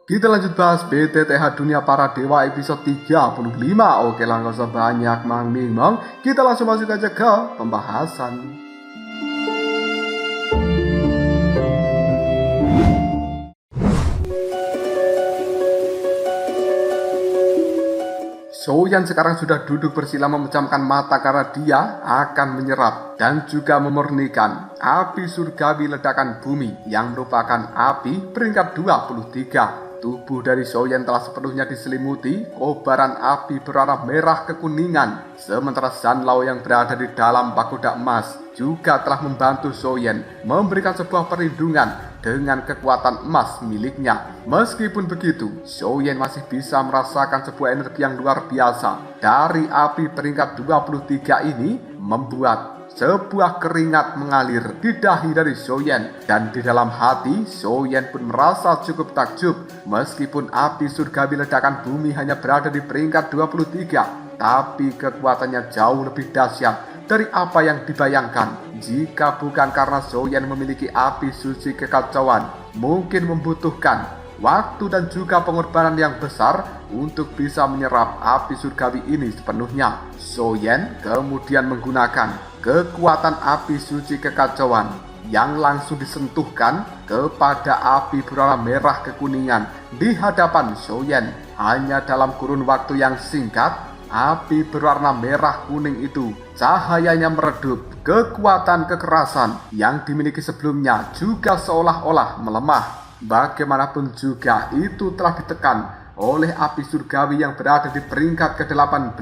Kita lanjut bahas BTTH Dunia Para Dewa episode 35. Oke, lah nggak usah banyak mang-ming-mong, kita langsung masuk aja ke pembahasan. Soyan sekarang sudah duduk bersila memejamkan mata karena dia akan menyerap dan juga memurnikan api surgawi ledakan bumi yang merupakan api peringkat 23. Tubuh dari Soyan telah sepenuhnya diselimuti kobaran api berwarna merah kekuningan, sementara Zanlao yang berada di dalam pagoda emas juga telah membantu Soyan memberikan sebuah perlindungan dengan kekuatan emas miliknya. Meskipun begitu, Soyan masih bisa merasakan sebuah energi yang luar biasa dari api peringkat 23 ini, membuat sebuah keringat mengalir di dahi dari Soyan, dan di dalam hati Soyan pun merasa cukup takjub. Meskipun api surgawi ledakan bumi hanya berada di peringkat 23, tapi kekuatannya jauh lebih dahsyat dari apa yang dibayangkan. Jika bukan karena Soyan memiliki api suci kekacauan, mungkin membutuhkan waktu dan juga pengorbanan yang besar untuk bisa menyerap api surgawi ini sepenuhnya. Soyan kemudian menggunakan kekuatan api suci kekacauan yang langsung disentuhkan kepada api berwarna merah kekuningan di hadapan Soyan. Hanya dalam kurun waktu yang singkat, api berwarna merah kuning itu cahayanya meredup. Kekuatan kekerasan yang dimiliki sebelumnya juga seolah-olah melemah. Bagaimanapun juga itu telah ditekan oleh api surgawi yang berada di peringkat ke-18.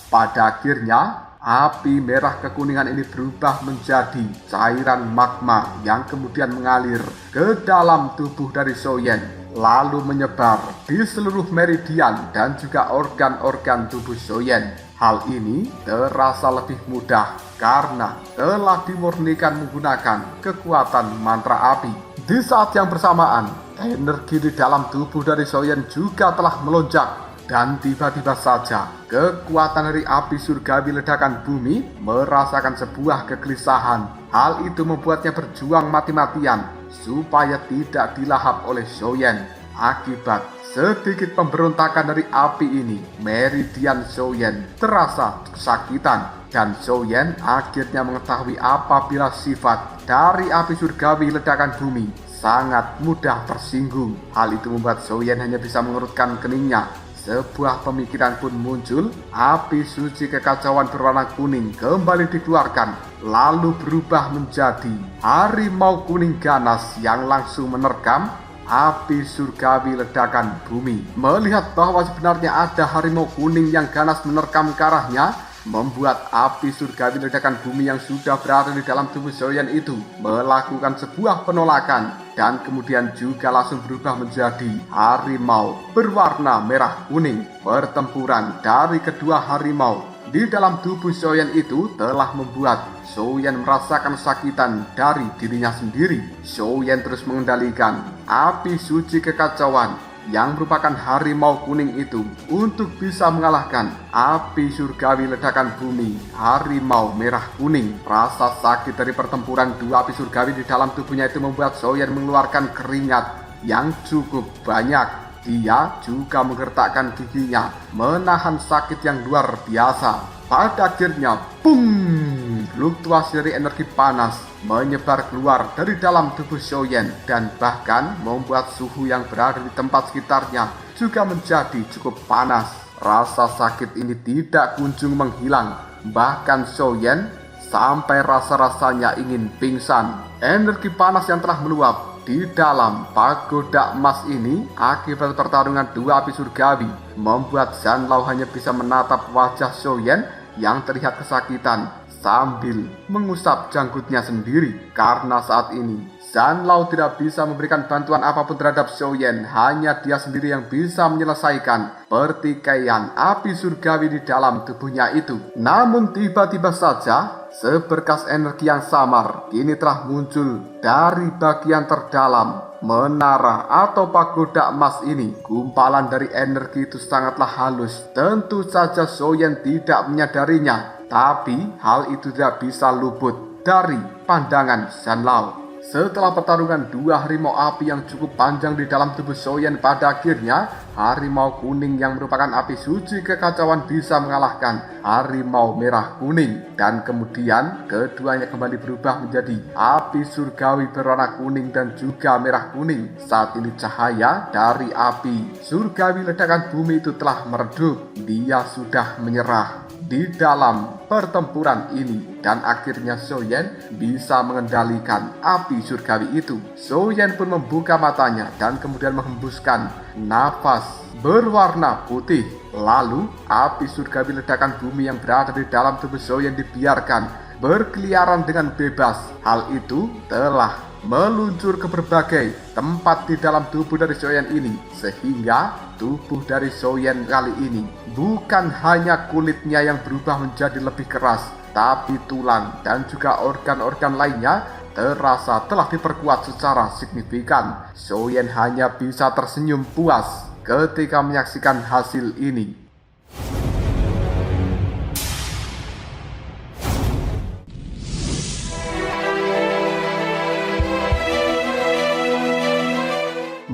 Pada akhirnya, api merah kekuningan ini berubah menjadi cairan magma yang kemudian mengalir ke dalam tubuh dari Soyan, lalu menyebar di seluruh meridian dan juga organ-organ tubuh Soyan. Hal ini terasa lebih mudah karena telah dimurnikan menggunakan kekuatan mantra api. Di saat yang bersamaan, energi di dalam tubuh dari Soyan juga telah melonjak. Dan tiba-tiba saja, kekuatan dari api surgawi ledakan bumi merasakan sebuah kegelisahan. Hal itu membuatnya berjuang mati-matian supaya tidak dilahap oleh Soyan. Akibat sedikit pemberontakan dari api ini, meridian Soyan terasa kesakitan. Dan Soyan akhirnya mengetahui apabila sifat dari api surgawi ledakan bumi sangat mudah tersinggung. Hal itu membuat Soyan hanya bisa mengerutkan keningnya. Sebuah pemikiran pun muncul, api suci kekacauan berwarna kuning kembali dikeluarkan, lalu berubah menjadi harimau kuning ganas yang langsung menerkam api surgawi ledakan bumi. Melihat bahwa sebenarnya ada harimau kuning yang ganas menerkam ke arahnya, membuat api surgawi ledakan bumi yang sudah berada di dalam tubuh Soyan itu melakukan sebuah penolakan dan kemudian juga langsung berubah menjadi harimau berwarna merah kuning. Pertempuran dari kedua harimau di dalam tubuh Soyan itu telah membuat Soyan merasakan kesakitan dari dirinya sendiri. Soyan terus mengendalikan api suci kekacauan yang merupakan harimau kuning itu untuk bisa mengalahkan api surgawi ledakan bumi harimau merah kuning. Rasa sakit dari pertempuran dua api surgawi di dalam tubuhnya itu membuat Soyan mengeluarkan keringat yang cukup banyak. Dia juga menggertakkan giginya menahan sakit yang luar biasa. Pada akhirnya, boom! Fluktuasi dari energi panas menyebar keluar dari dalam tubuh Soyan dan bahkan membuat suhu yang berada di tempat sekitarnya juga menjadi cukup panas. Rasa sakit ini tidak kunjung menghilang. Bahkan Soyan sampai rasa-rasanya ingin pingsan. Energi panas yang telah meluap di dalam pagoda emas ini akibat pertarungan dua api surgawi membuat Zanlao hanya bisa menatap wajah Soyan yang terlihat kesakitan sambil mengusap janggutnya sendiri. Karena saat ini Zanlao tidak bisa memberikan bantuan apapun terhadap Soyan, hanya dia sendiri yang bisa menyelesaikan pertikaian api surgawi di dalam tubuhnya itu. Namun tiba-tiba saja seberkas energi yang samar kini telah muncul dari bagian terdalam menara atau pagoda emas ini. Gumpalan dari energi itu sangatlah halus. Tentu saja Soyan tidak menyadarinya, tapi hal itu tidak bisa luput dari pandangan Zanlao. Setelah pertarungan dua harimau api yang cukup panjang di dalam tubuh Soyen, pada akhirnya harimau kuning yang merupakan api suci kekacauan bisa mengalahkan harimau merah kuning. Dan kemudian keduanya kembali berubah menjadi api surgawi berwarna kuning dan juga merah kuning. Saat ini cahaya dari api surgawi ledakan bumi itu telah meredup. Dia sudah menyerah di dalam pertempuran ini, dan akhirnya Soyen bisa mengendalikan api surgawi itu. Soyen pun membuka matanya dan kemudian menghembuskan nafas berwarna putih. Lalu api surgawi ledakan bumi yang berada di dalam tubuh Soyen dibiarkan berkeliaran dengan bebas. Hal itu telah meluncur ke berbagai tempat di dalam tubuh dari Soyen ini, sehingga tubuh dari Soyen kali ini bukan hanya kulitnya yang berubah menjadi lebih keras, tapi tulang dan juga organ-organ lainnya terasa telah diperkuat secara signifikan. Soyen hanya bisa tersenyum puas ketika menyaksikan hasil ini.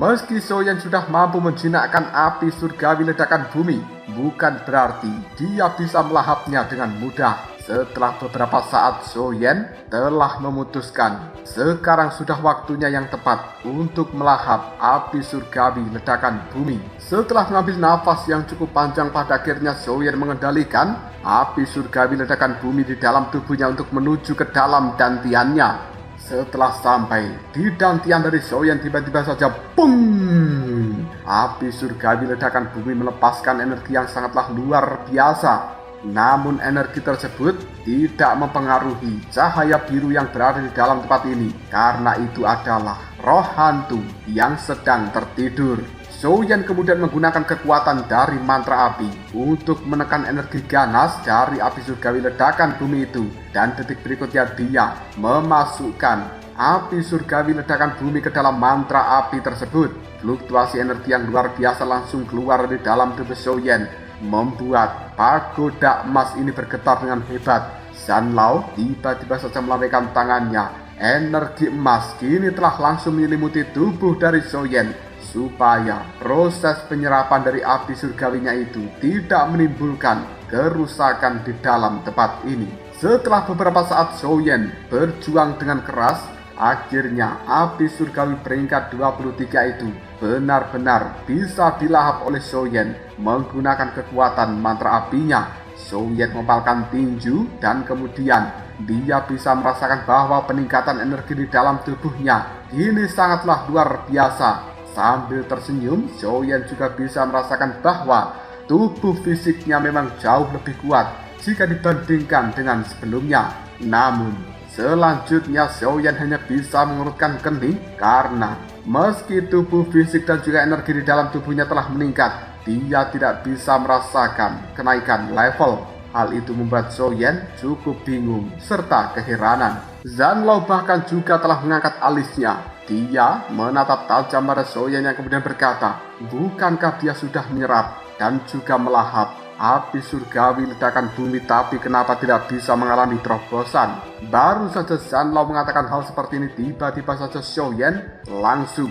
Meski Soyen sudah mampu menjinakkan api surgawi ledakan bumi, bukan berarti dia bisa melahapnya dengan mudah. Setelah beberapa saat, Soyen telah memutuskan sekarang sudah waktunya yang tepat untuk melahap api surgawi ledakan bumi. Setelah mengambil nafas yang cukup panjang, pada akhirnya Soyen mengendalikan api surgawi ledakan bumi di dalam tubuhnya untuk menuju ke dalam dantiannya. Setelah sampai di dantian dari Soyen, tiba-tiba saja pung! Api surgawi ledakan bumi melepaskan energi yang sangatlah luar biasa. Namun energi tersebut tidak mempengaruhi cahaya biru yang berada di dalam tempat ini, karena itu adalah roh hantu yang sedang tertidur. Soyen kemudian menggunakan kekuatan dari mantra api untuk menekan energi ganas dari api surgawi ledakan bumi itu. Dan detik berikutnya dia memasukkan api surgawi ledakan bumi ke dalam mantra api tersebut. Fluktuasi energi yang luar biasa langsung keluar dari dalam tubuh Soyen, membuat pagoda emas ini bergetar dengan hebat. Zanlao tiba-tiba saja melambaikan tangannya. Energi emas kini telah langsung menyelimuti tubuh dari Soyen, supaya proses penyerapan dari api surgawinya itu tidak menimbulkan kerusakan di dalam tempat ini. Setelah beberapa saat Soyen berjuang dengan keras, akhirnya api surgawi peringkat 23 itu benar-benar bisa dilahap oleh Soyen menggunakan kekuatan mantra apinya. Soyen mempalkan tinju dan kemudian dia bisa merasakan bahwa peningkatan energi di dalam tubuhnya ini sangatlah luar biasa. Sambil tersenyum, Soyen juga bisa merasakan bahwa tubuh fisiknya memang jauh lebih kuat jika dibandingkan dengan sebelumnya. Namun, selanjutnya Soyen hanya bisa mengerutkan kening karena meski tubuh fisik dan juga energi di dalam tubuhnya telah meningkat, dia tidak bisa merasakan kenaikan level. Hal itu membuat Soyen cukup bingung serta keheranan. Zanlao bahkan juga telah mengangkat alisnya. Dia menatap tajam pada Soyen yang kemudian berkata, bukankah dia sudah menyerap dan juga melahap api surgawi ledakan bumi, tapi kenapa tidak bisa mengalami terobosan? Baru saja Zanlao mengatakan hal seperti ini, tiba-tiba saja Soyen langsung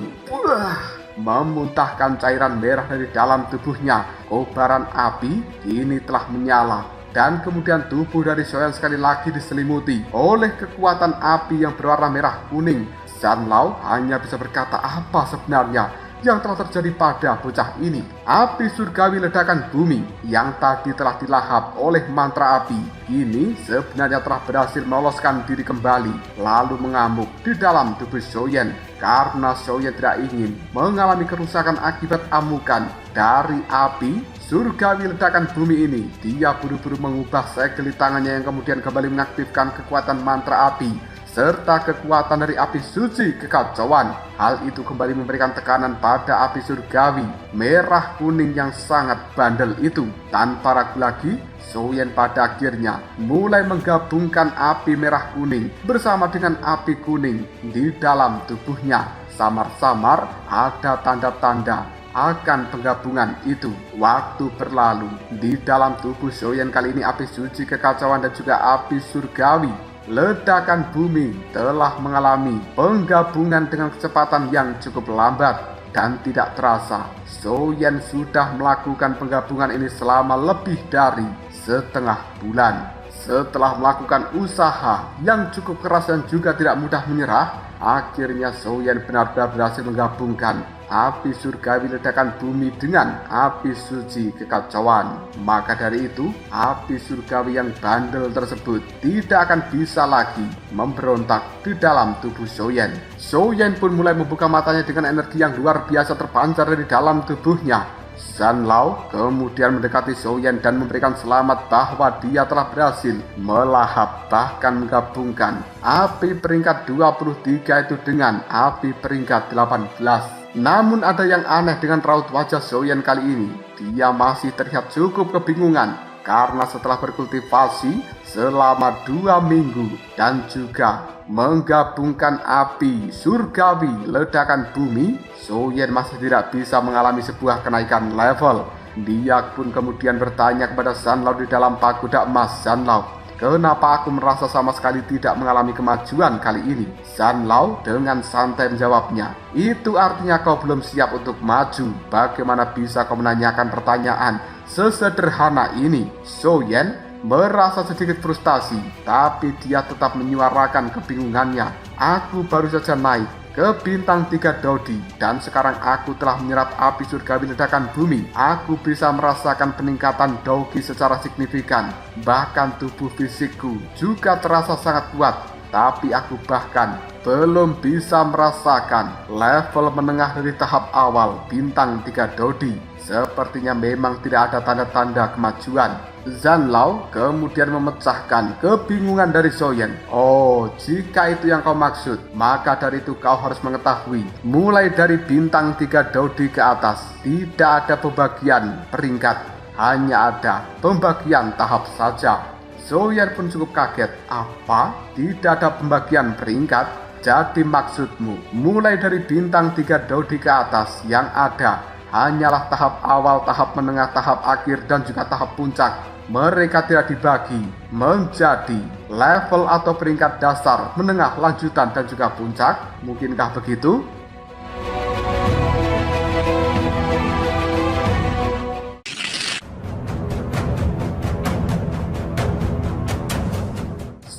memuntahkan cairan merah dari dalam tubuhnya. Kobaran api ini telah menyala, dan kemudian tubuh dari Soyen sekali lagi diselimuti oleh kekuatan api yang berwarna merah kuning. Zanlao hanya bisa berkata apa sebenarnya yang telah terjadi pada bocah ini. Api surgawi ledakan bumi yang tadi telah dilahap oleh mantra api ini sebenarnya telah berhasil meloloskan diri kembali, lalu mengamuk di dalam tubuh Soyen. Karena Soyen tidak ingin mengalami kerusakan akibat amukan dari api surgawi ledakan bumi ini, dia buru-buru mengubah segel di tangannya yang kemudian kembali mengaktifkan kekuatan mantra api serta kekuatan dari api suci kekacauan. Hal itu kembali memberikan tekanan pada api surgawi merah kuning yang sangat bandel itu. Tanpa ragu lagi, Soyen pada akhirnya mulai menggabungkan api merah kuning bersama dengan api kuning di dalam tubuhnya. Samar-samar ada tanda-tanda akan penggabungan itu. Waktu berlalu, di dalam tubuh Soyen kali ini api suci kekacauan dan juga api surgawi ledakan bumi telah mengalami penggabungan dengan kecepatan yang cukup lambat dan tidak terasa. Soyen sudah melakukan penggabungan ini selama lebih dari setengah bulan. Setelah melakukan usaha yang cukup keras dan juga tidak mudah menyerah, akhirnya Soyen benar-benar berhasil menggabungkan api surgawi ledakan bumi dengan api suci kekacauan. Maka dari itu, api surgawi yang bandel tersebut tidak akan bisa lagi memberontak di dalam tubuh Soyen. Soyen pun mulai membuka matanya dengan energi yang luar biasa terpancar dari dalam tubuhnya. Zanlao kemudian mendekati Soyen dan memberikan selamat bahwa dia telah berhasil melahap bahkan menggabungkan api peringkat 23 itu dengan api peringkat 18. Namun ada yang aneh dengan raut wajah Soyen kali ini. Dia masih terlihat cukup kebingungan karena setelah berkultivasi selama 2 minggu dan juga menggabungkan api surgawi ledakan bumi, Soyen masih tidak bisa mengalami sebuah kenaikan level. Dia pun kemudian bertanya kepada Zanlao di dalam pagoda emas. Zanlao, kenapa aku merasa sama sekali tidak mengalami kemajuan kali ini? Zanlao dengan santai menjawabnya, itu artinya kau belum siap untuk maju. Bagaimana bisa kau menanyakan pertanyaan sesederhana ini? Soyen merasa sedikit frustasi, tapi dia tetap menyuarakan kebingungannya. Aku baru saja naik ke bintang 3 Dodi dan sekarang aku telah menyerap api surgawi ledakan bumi. Aku bisa merasakan peningkatan Dogi secara signifikan. Bahkan tubuh fisikku juga terasa sangat kuat. Tapi aku bahkan belum bisa merasakan level menengah dari tahap awal bintang 3 Dodi. Sepertinya memang tidak ada tanda-tanda kemajuan. Zanlao kemudian memecahkan kebingungan dari Soyen. Oh, jika itu yang kau maksud, maka dari itu kau harus mengetahui, mulai dari bintang 3 Dodi ke atas, tidak ada pembagian peringkat, hanya ada pembagian tahap saja. Soyen pun cukup kaget. Apa? Tidak ada pembagian peringkat? Jadi maksudmu, mulai dari bintang 3 Dodi ke atas yang ada hanyalah tahap awal, tahap menengah, tahap akhir, dan juga tahap puncak. Mereka tidak dibagi menjadi level atau peringkat dasar, menengah, lanjutan, dan juga puncak. Mungkinkah begitu?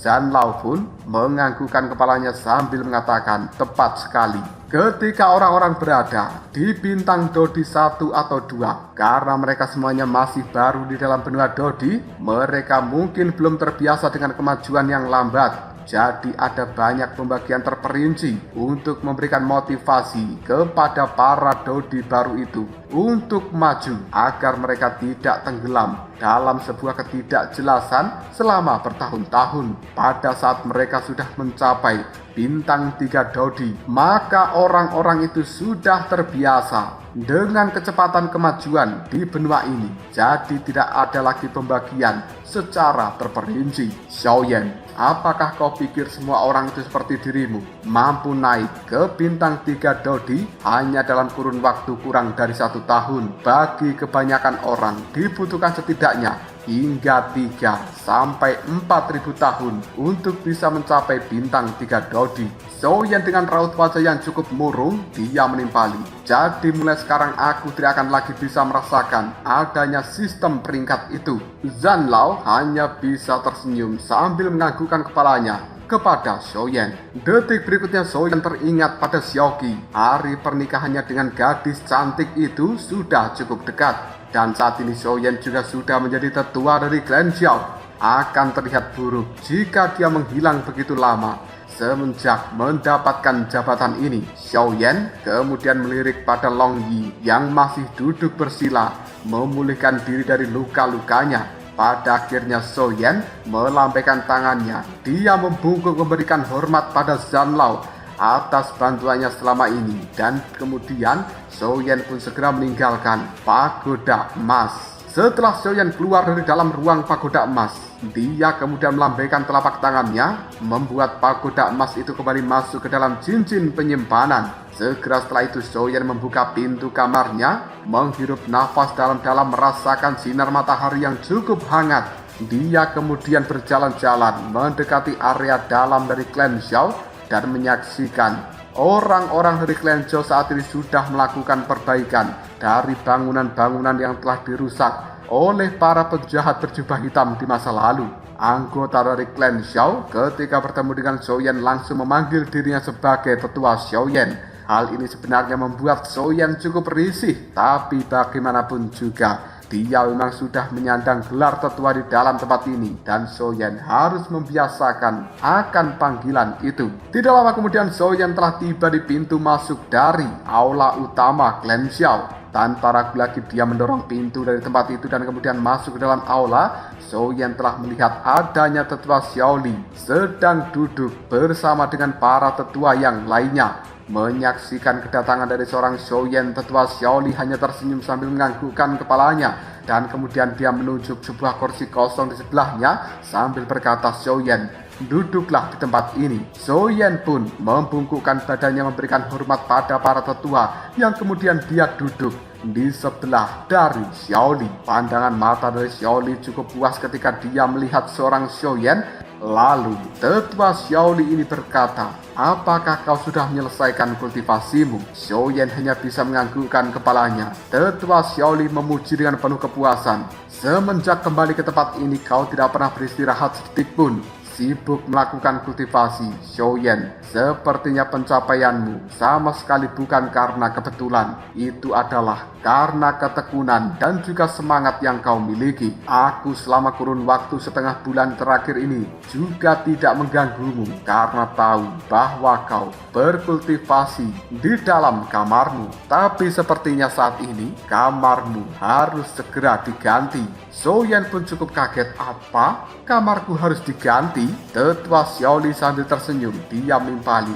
Zanlao pun menganggukkan kepalanya sambil mengatakan, tepat sekali. Ketika orang-orang berada di bintang Dodi 1 atau 2, karena mereka semuanya masih baru di dalam benua Dodi, mereka mungkin belum terbiasa dengan kemajuan yang lambat. Jadi ada banyak pembagian terperinci untuk memberikan motivasi kepada para Dodi baru itu untuk maju agar mereka tidak tenggelam dalam sebuah ketidakjelasan selama bertahun-tahun. Pada saat mereka sudah mencapai bintang 3 Dodi, maka orang-orang itu sudah terbiasa dengan kecepatan kemajuan di benua ini. Jadi tidak ada lagi pembagian secara terperinci. Soyen, apakah kau pikir semua orang itu seperti dirimu, mampu naik ke bintang 3 Dodi hanya dalam kurun waktu kurang dari 1 tahun? Bagi kebanyakan orang dibutuhkan setidaknya hingga 3 sampai 4.000 tahun untuk bisa mencapai bintang 3 Dodi. Soyen dengan raut wajah yang cukup murung, dia menimpali. Jadi mulai sekarang aku tidak akan lagi bisa merasakan adanya sistem peringkat itu. Zanlao hanya bisa tersenyum sambil menganggukkan kepalanya kepada Soyen. Detik berikutnya Soyen teringat pada Xiaoqi. Hari pernikahannya dengan gadis cantik itu sudah cukup dekat. Dan saat ini Soyen juga sudah menjadi tetua dari klan Xiao. Akan terlihat buruk jika dia menghilang begitu lama semenjak mendapatkan jabatan ini. Soyen kemudian melirik pada Long Yi yang masih duduk bersila memulihkan diri dari luka-lukanya. Pada akhirnya Soyen melambaikan tangannya. Dia membungkuk memberikan hormat pada Zanlao atas bantuannya selama ini. Dan kemudian Soyen pun segera meninggalkan pagoda emas. Setelah Soyen keluar dari dalam ruang pagoda emas, dia kemudian melambaikan telapak tangannya, membuat pagoda emas itu kembali masuk ke dalam cincin penyimpanan. Segera setelah itu Soyen membuka pintu kamarnya, menghirup nafas dalam-dalam merasakan sinar matahari yang cukup hangat Dia kemudian berjalan-jalan mendekati area dalam dari klan Zhao dan menyaksikan orang-orang dari klan Zhao saat ini sudah melakukan perbaikan dari bangunan-bangunan yang telah dirusak oleh para penjahat berjubah hitam di masa lalu. Anggota dari klan Zhao ketika bertemu dengan Xiaoyan langsung memanggil dirinya sebagai tetua Xiaoyan. Hal ini sebenarnya membuat Xiaoyan cukup risih, tapi bagaimanapun juga dia memang sudah menyandang gelar tetua di dalam tempat ini dan Xiaoyan harus membiasakan akan panggilan itu. Tidak lama kemudian Xiaoyan telah tiba di pintu masuk dari aula utama klan Zhao. Tanpa ragu lagi dia mendorong pintu dari tempat itu dan kemudian masuk ke dalam aula. Xiaoyan telah melihat adanya tetua Xiaoli sedang duduk bersama dengan para tetua yang lainnya. Menyaksikan kedatangan dari seorang Xiaoyan, tetua Xiaoli hanya tersenyum sambil menganggukkan kepalanya dan kemudian dia menunjuk sebuah kursi kosong di sebelahnya sambil berkata, "Xiaoyan, duduklah di tempat ini." Xiaoyan pun membungkukkan badannya memberikan hormat pada para tetua yang kemudian dia duduk di sebelah dari Xiaoli. Pandangan mata dari Xiaoli cukup puas ketika dia melihat seorang Xiaoyan. Lalu tetua Xiaoli ini berkata, "Apakah kau sudah menyelesaikan kultivasimu?" Xiaoyan hanya bisa menganggukkan kepalanya. Tetua Xiaoli memuji dengan penuh kepuasan. "Semenjak kembali ke tempat ini kau tidak pernah beristirahat sedetik pun. Sibuk melakukan kultivasi, Xiaoyan. Sepertinya pencapaianmu sama sekali bukan karena kebetulan. Itu adalah karena ketekunan dan juga semangat yang kau miliki. Aku selama kurun waktu setengah bulan terakhir ini juga tidak mengganggumu karena tahu bahwa kau berkultivasi di dalam kamarmu. Tapi sepertinya saat ini kamarmu harus segera diganti." Xiaoyan pun cukup kaget. "Apa? Kamarku harus diganti?" Tetua Xiaoli sambil tersenyum. Dia mempali.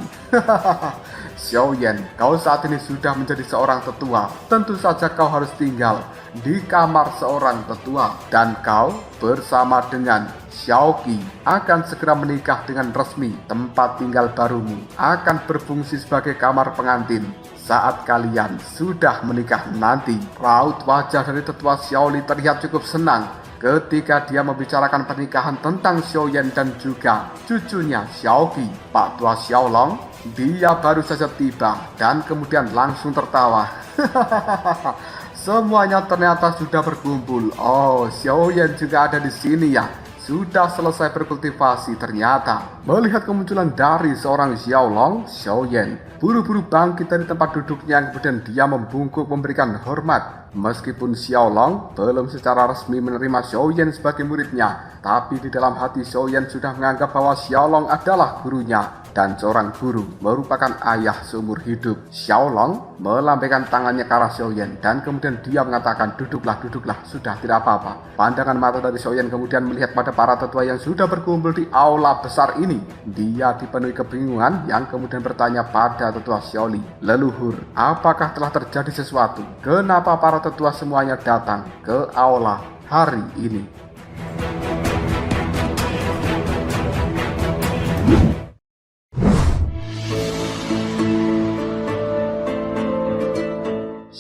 "Xiaoyan, kau saat ini sudah menjadi seorang tetua. Tentu saja kau harus tinggal di kamar seorang tetua. Dan kau bersama dengan Xiaoqi akan segera menikah dengan resmi. Tempat tinggal barumu akan berfungsi sebagai kamar pengantin saat kalian sudah menikah nanti." Raut wajah dari tetua Xiaoli terlihat cukup senang ketika dia membicarakan pernikahan tentang Xiaoyan dan juga cucunya Xiaoqi. Pak Tua Xiaolong, dia baru saja tiba dan kemudian langsung tertawa. "Semuanya ternyata sudah berkumpul. Oh, Xiaoyan juga ada di sini ya. Sudah selesai berkultivasi ternyata." Melihat kemunculan dari seorang Xiaolong, Xiaoyan buru-buru bangkit dari tempat duduknya, kemudian dia membungkuk memberikan hormat. Meskipun Xiaolong belum secara resmi menerima Xiaoyan sebagai muridnya, tapi di dalam hati Xiaoyan sudah menganggap bahwa Xiaolong adalah gurunya. Dan seorang guru merupakan ayah seumur hidup. Xiaolong melambaikan tangannya ke arah Xiaoyan dan kemudian dia mengatakan, duduklah, sudah tidak apa-apa." Pandangan mata dari Xiaoyan kemudian melihat pada para tetua yang sudah berkumpul di aula besar ini. Dia dipenuhi kebingungan yang kemudian bertanya pada tetua Xiaoli, "Leluhur, apakah telah terjadi sesuatu? Kenapa para tetua semuanya datang ke aula hari ini?"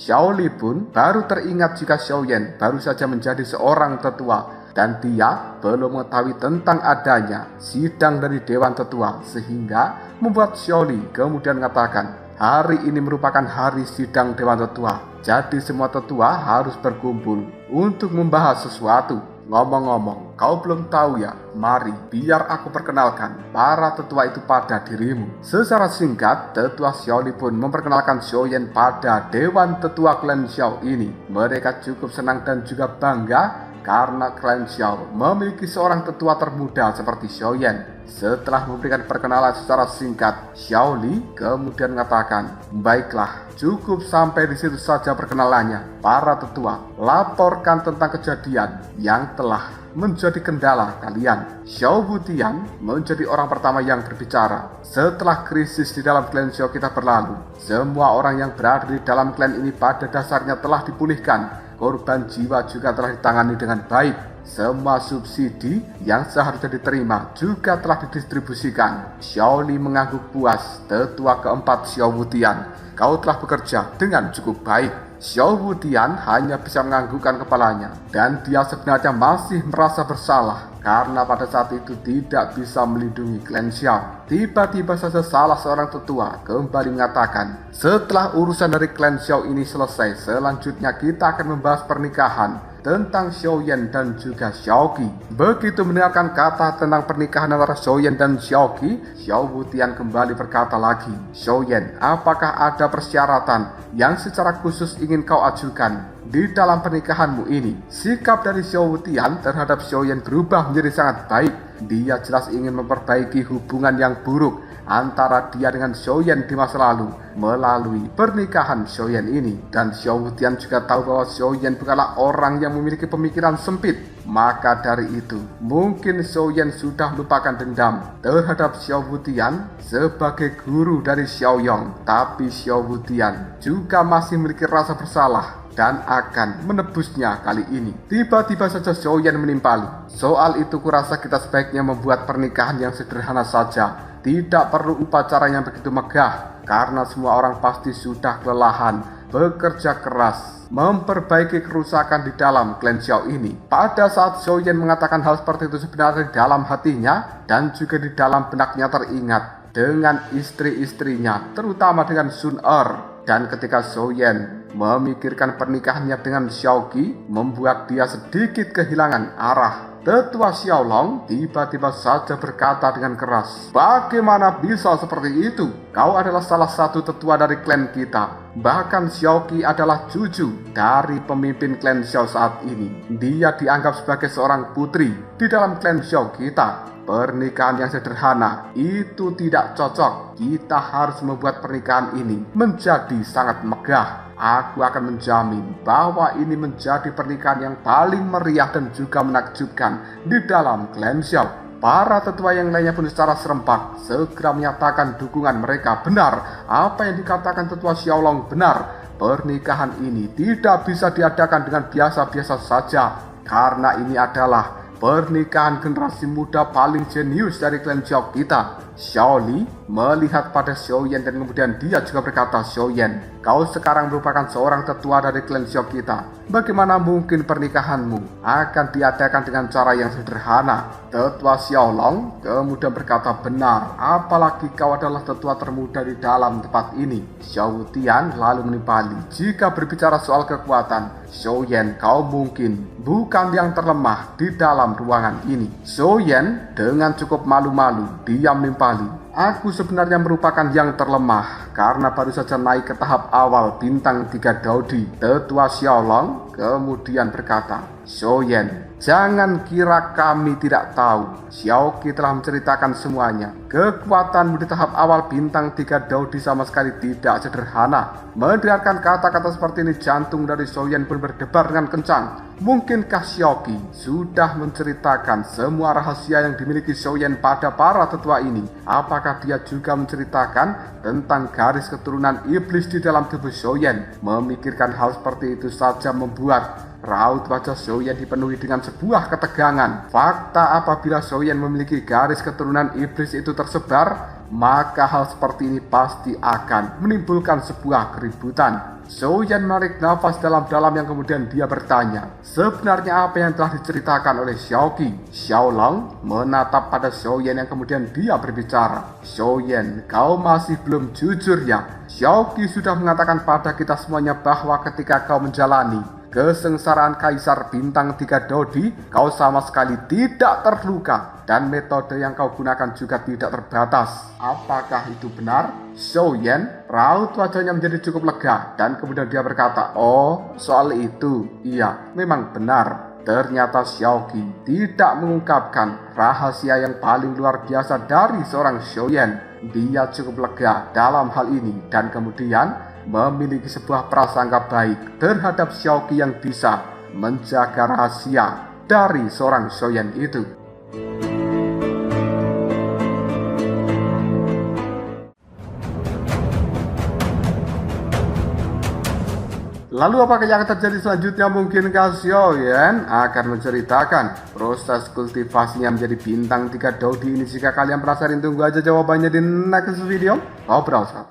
Xiaoli pun baru teringat jika Xiaoyan baru saja menjadi seorang tetua dan dia belum mengetahui tentang adanya sidang dari Dewan Tetua, sehingga membuat Xiaoli kemudian mengatakan, "Hari ini merupakan hari sidang Dewan Tetua, jadi semua tetua harus berkumpul untuk membahas sesuatu. Ngomong-ngomong, kau belum tahu ya? Mari, biar aku perkenalkan para tetua itu pada dirimu." Secara singkat, tetua Xiaoli pun memperkenalkan Xiaoyan pada Dewan Tetua klan Zhao ini. Mereka cukup senang dan juga bangga karena klan Zhao memiliki seorang tetua termuda seperti Xiaoyan. Setelah memberikan perkenalan secara singkat, Xiaoli kemudian mengatakan, "Baiklah, cukup sampai di situ saja perkenalannya. Para tetua, laporkan tentang kejadian yang telah menjadi kendala kalian." Xiao Wutian menjadi orang pertama yang berbicara. "Setelah krisis di dalam klan Zhao kita berlalu, semua orang yang berada di dalam klan ini pada dasarnya telah dipulihkan. Korban jiwa juga telah ditangani dengan baik. Semua subsidi yang seharusnya diterima juga telah didistribusikan." Xiaoli mengangguk puas. "Tetua keempat Xiao Wutian, kau telah bekerja dengan cukup baik." Xiao Wudian hanya bisa menganggukkan kepalanya, dan dia sebenarnya masih merasa bersalah karena pada saat itu tidak bisa melindungi klan Xiao. Tiba-tiba saja salah seorang tetua kembali mengatakan, setelah urusan dari klan Xiao ini selesai, selanjutnya kita akan membahas pernikahan tentang Xiaoyan dan juga Xiaoqi. Begitu mendengarkan kata tentang pernikahan antara Xiaoyan dan Xiaoqi, Xiao Wudian kembali berkata lagi, Xiaoyan, apakah ada persyaratan yang secara khusus ingin kau ajukan di dalam pernikahanmu ini? Sikap dari Xiao Wudian terhadap Xiaoyan berubah menjadi sangat baik. Dia jelas ingin memperbaiki hubungan yang buruk antara dia dengan Xiaoyan di masa lalu melalui pernikahan Xiaoyan ini. Dan Xiao Wudian juga tahu bahwa Xiaoyan bukanlah orang yang memiliki pemikiran sempit. Maka dari itu, mungkin Xiaoyan sudah melupakan dendam terhadap Xiao Wudian sebagai guru dari Xiaoyong. Tapi Xiao Wudian juga masih memiliki rasa bersalah dan akan menebusnya kali ini. Tiba-tiba saja Xiaoyan menimpali. Soal itu kurasa kita sebaiknya membuat pernikahan yang sederhana saja. Tidak perlu upacara yang begitu megah, karena semua orang pasti sudah kelelahan bekerja keras memperbaiki kerusakan di dalam klan Xiao ini. Pada saat Xiaoyan mengatakan hal seperti itu, sebenarnya di dalam hatinya dan juga di dalam benaknya teringat dengan istri-istrinya, terutama dengan Sun Er. Dan ketika Xiaoyan memikirkan pernikahannya dengan Xiaoqi, membuat dia sedikit kehilangan arah. Tetua Xiaolong tiba-tiba saja berkata dengan keras, bagaimana bisa seperti itu? Kau adalah salah satu tetua dari klan kita. Bahkan Xiaoqi adalah cucu dari pemimpin klan Xiao saat ini. Dia dianggap sebagai seorang putri di dalam klan Xiao kita. Pernikahan yang sederhana itu tidak cocok. Kita harus membuat pernikahan ini menjadi sangat megah. Aku akan menjamin bahwa ini menjadi pernikahan yang paling meriah dan juga menakjubkan di dalam klan Xiao. Para tetua yang lainnya pun secara serempak segera menyatakan dukungan mereka. Benar, apa yang dikatakan tetua Xiaolong benar. Pernikahan ini tidak bisa diadakan dengan biasa-biasa saja, karena ini adalah pernikahan generasi muda paling jenius dari klan Xiao kita. Xiao Li melihat pada Xiaoyan dan kemudian dia juga berkata, Xiaoyan, kau sekarang merupakan seorang tetua dari klan Xiao kita. Bagaimana mungkin pernikahanmu akan diadakan dengan cara yang sederhana? Tetua Xiaolong kemudian berkata, benar, apalagi kau adalah tetua termuda di dalam tempat ini. Xiao Wudian lalu menimpali, jika berbicara soal kekuatan, Xiaoyan, kau mungkin bukan yang terlemah di dalam ruangan ini. Xiaoyan dengan cukup malu-malu dia menimpali, aku sebenarnya merupakan yang terlemah karena baru saja naik ke tahap awal bintang 3 Daodi. Tetua Xiaolong kemudian berkata, Xiaoyan, jangan kira kami tidak tahu. Xiaoqi telah menceritakan semuanya. Kekuatanmu di tahap awal bintang 3 Daodi sama sekali tidak sederhana. Mendengarkan kata-kata seperti ini, jantung dari Xiaoyan pun berdebar dengan kencang. Mungkinkah Xiaoqi sudah menceritakan semua rahasia yang dimiliki Xiaoyan pada para tetua ini? Apakah dia juga menceritakan tentang garis keturunan iblis di dalam tubuh Xiaoyan? Memikirkan hal seperti itu saja membuat raut wajah Xiaoyan dipenuhi dengan sebuah ketegangan. Fakta apabila Xiaoyan memiliki garis keturunan iblis itu tersebar, maka hal seperti ini pasti akan menimbulkan sebuah keributan. Xiaoyan menarik nafas dalam-dalam yang kemudian dia bertanya, sebenarnya apa yang telah diceritakan oleh Xiaoqi? Xiaolong menatap pada Xiaoyan yang kemudian dia berbicara, Xiaoyan, kau masih belum jujur ya? Xiaoqi sudah mengatakan pada kita semuanya bahwa ketika kau menjalani kesengsaraan Kaisar bintang 3 Daodi, kau sama sekali tidak terluka dan metode yang kau gunakan juga tidak terbatas. Apakah itu benar? Xiaoyan, raut wajahnya menjadi cukup lega dan kemudian dia berkata, oh soal itu, iya memang benar. Ternyata Xiaoqi tidak mengungkapkan rahasia yang paling luar biasa dari seorang Xiaoyan. Dia cukup lega dalam hal ini dan kemudian memiliki sebuah prasangka baik terhadap Xiaoqi yang bisa menjaga rahasia dari seorang Xiaoyan itu. Lalu apakah yang akan terjadi selanjutnya? Mungkinkah Xiaoyan akan menceritakan proses kultivasinya menjadi bintang 3 Daodi ini? Jika kalian penasaran, tunggu aja jawabannya di next video. Ngobrol.